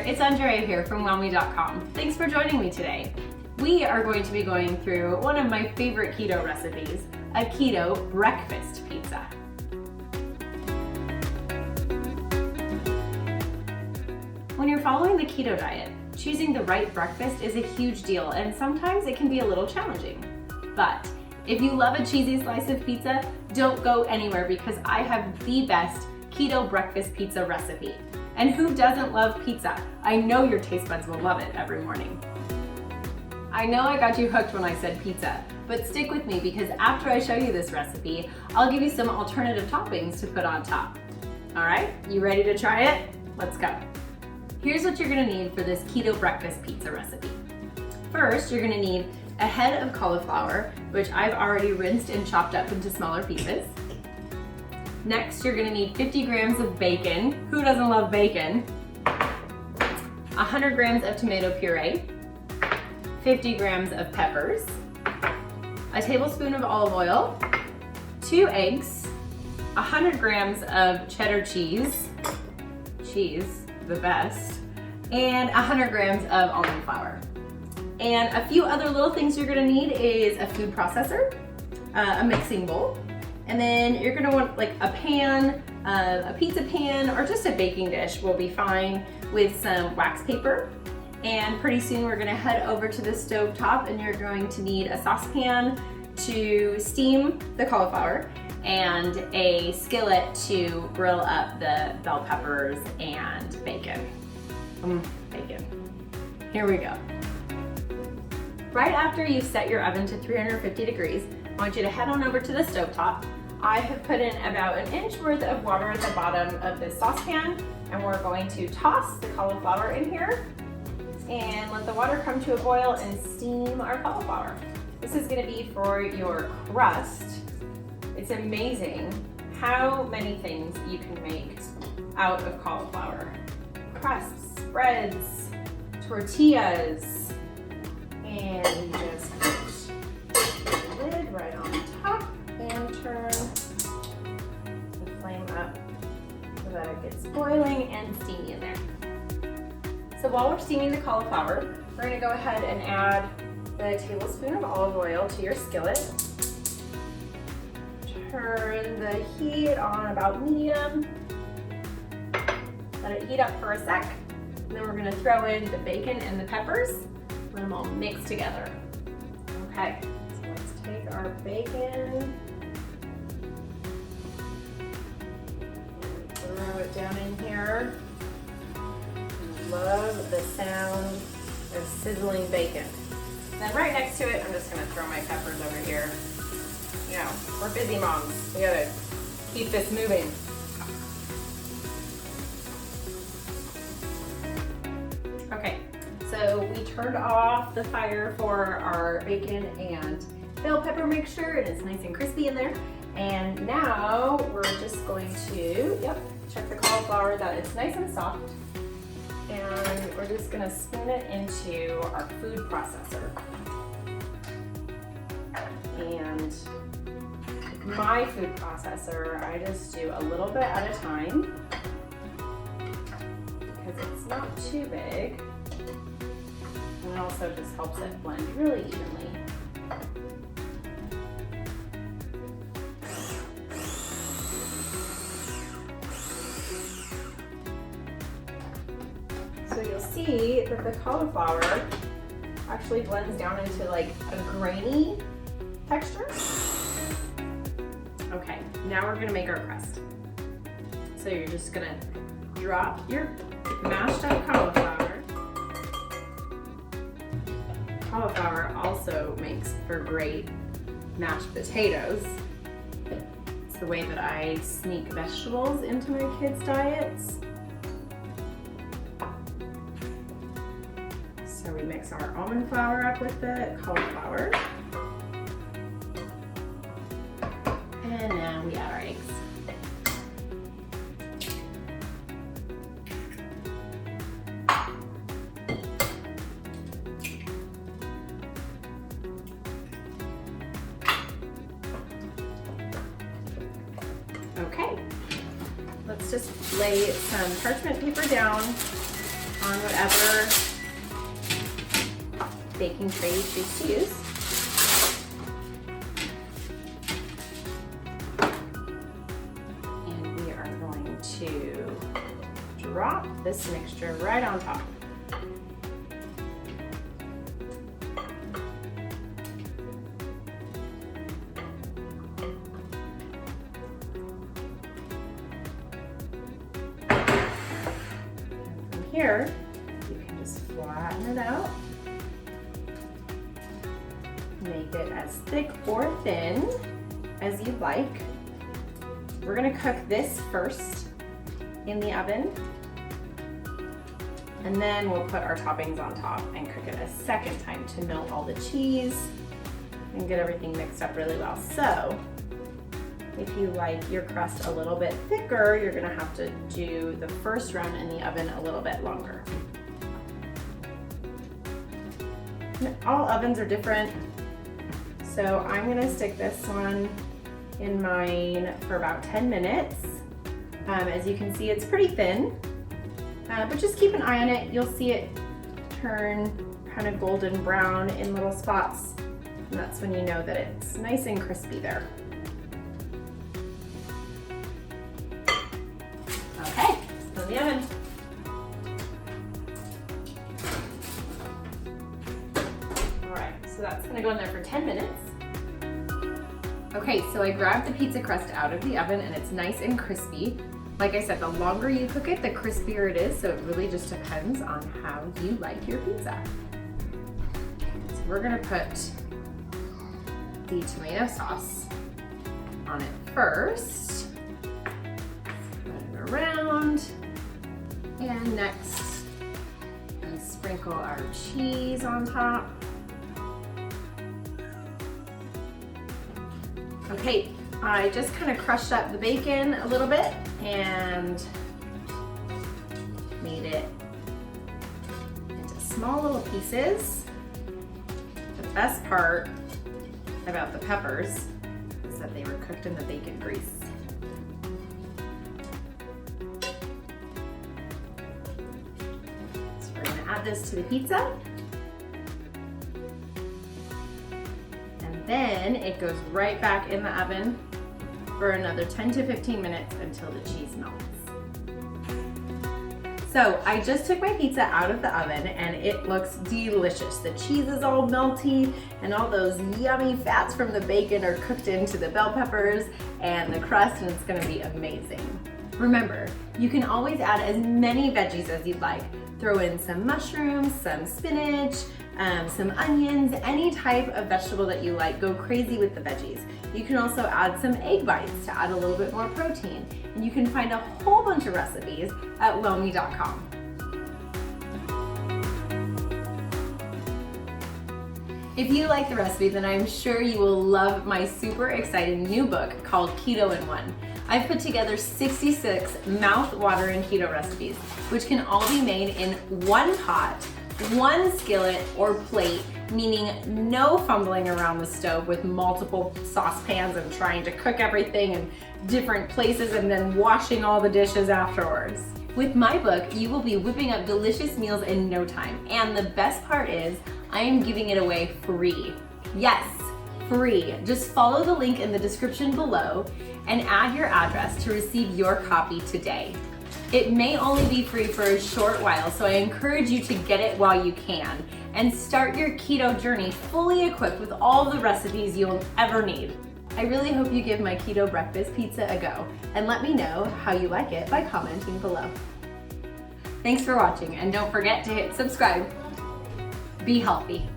there, it's Andrea here from whelmy.com. Thanks for joining me today. We are going to be going through one of my favorite keto recipes, a keto breakfast pizza. When you're following the keto diet, choosing the right breakfast is a huge deal, and sometimes it can be a little challenging. But if you love a cheesy slice of pizza, don't go anywhere because I have the best keto breakfast pizza recipe. And who doesn't love pizza? I know your taste buds will love it every morning. I know I got you hooked when I said pizza, but stick with me because after I show you this recipe, I'll give you some alternative toppings to put on top. All right, you ready to try it? Let's go. Here's what you're gonna need for this keto breakfast pizza recipe. First, you're gonna need a head of cauliflower, which I've already rinsed and chopped up into smaller pieces. Next, you're gonna need 50 grams of bacon. Who doesn't love bacon? 100 grams of tomato puree, 50 grams of peppers, a tablespoon of olive oil, 2 eggs, 100 grams of cheddar cheese, the best, and 100 grams of almond flour. And a few other little things you're gonna need is a food processor, a mixing bowl, and then you're gonna want like a pan, a pizza pan, or just a baking dish will be fine with some wax paper. And pretty soon we're gonna head over to the stove top and you're going to need a saucepan to steam the cauliflower and a skillet to grill up the bell peppers and bacon. Bacon. Here we go. Right after you've set your oven to 350 degrees, I want you to head on over to the stove top. I have put in about an inch worth of water at the bottom of this saucepan, and we're going to toss the cauliflower in here and let the water come to a boil and steam our cauliflower. This is gonna be for your crust. It's amazing how many things you can make out of cauliflower. Crusts, spreads, tortillas, and you just put the lid right on top and turn the flame up so that it gets boiling and steamy in there. So while we're steaming the cauliflower, we're gonna go ahead and add the tablespoon of olive oil to your skillet. Turn the heat on about medium. Let it heat up for a sec. And then we're gonna throw in the bacon and the peppers. Let them all mix together. Okay, so let's take our bacon, throw it down in here. Love the sound of sizzling bacon. Then right next to it, I'm just gonna throw my peppers over here. You know, we're busy moms. We gotta keep this moving. Okay, so we turned off the fire for our bacon and bell pepper mixture, and it's nice and crispy in there. And now we're just going to, check the cauliflower that it's nice and soft. And we're just gonna spoon it into our food processor. And my food processor, I just do a little bit at a time because it's not too big. And it also just helps it blend really evenly. So you'll see that the cauliflower actually blends down into like a grainy texture. Okay, now we're gonna make our crust. So you're just gonna drop your mashed up cauliflower. Cauliflower also makes for great mashed potatoes. It's the way that I sneak vegetables into my kids' diets. So we mix our almond flour up with the cauliflower. And now we add our eggs. Okay, let's just lay some parchment paper down on whatever baking tray you choose to use. And we are going to drop this mixture right on top. Here, you can just flatten it out, make it as thick or thin as you'd like. We're gonna cook this first in the oven, and then we'll put our toppings on top and cook it a second time to melt all the cheese and get everything mixed up really well. So, if you like your crust a little bit thicker, you're gonna have to do the first run in the oven a little bit longer. All ovens are different, so I'm gonna stick this one in mine for about 10 minutes. As you can see, it's pretty thin, but just keep an eye on it. You'll see it turn kind of golden brown in little spots, and that's when you know that it's nice and crispy there. Okay, so in the oven. All right, so that's gonna go in there for 10 minutes. Okay, so I grabbed the pizza crust out of the oven and it's nice and crispy. Like I said, the longer you cook it, the crispier it is, so it really just depends on how you like your pizza. So we're gonna put the tomato sauce on it first. Spread it around. And next, we sprinkle our cheese on top. Okay, I just kind of crushed up the bacon a little bit and made it into small little pieces. The best part about the peppers is that they were cooked in the bacon grease. So we're gonna add this to the pizza. Then it goes right back in the oven for another 10 to 15 minutes until the cheese melts. So I just took my pizza out of the oven and it looks delicious. The cheese is all melty and all those yummy fats from the bacon are cooked into the bell peppers and the crust, and it's gonna be amazing. Remember, you can always add as many veggies as you'd like. Throw in some mushrooms, some spinach, some onions, any type of vegetable that you like. Go crazy with the veggies. You can also add some egg bites to add a little bit more protein. And you can find a whole bunch of recipes at wellme.com. If you like the recipe, then I'm sure you will love my super exciting new book called Keto in One. I've put together 66 mouth-watering keto recipes, which can all be made in one pot, one skillet or plate, meaning no fumbling around the stove with multiple saucepans and trying to cook everything in different places and then washing all the dishes afterwards. With my book, you will be whipping up delicious meals in no time. And the best part is, I am giving it away free. Yes, free. Just follow the link in the description below and add your address to receive your copy today. It may only be free for a short while, so I encourage you to get it while you can and start your keto journey fully equipped with all the recipes you'll ever need. I really hope you give my keto breakfast pizza a go and let me know how you like it by commenting below. Thanks for watching, and don't forget to hit subscribe. Be healthy.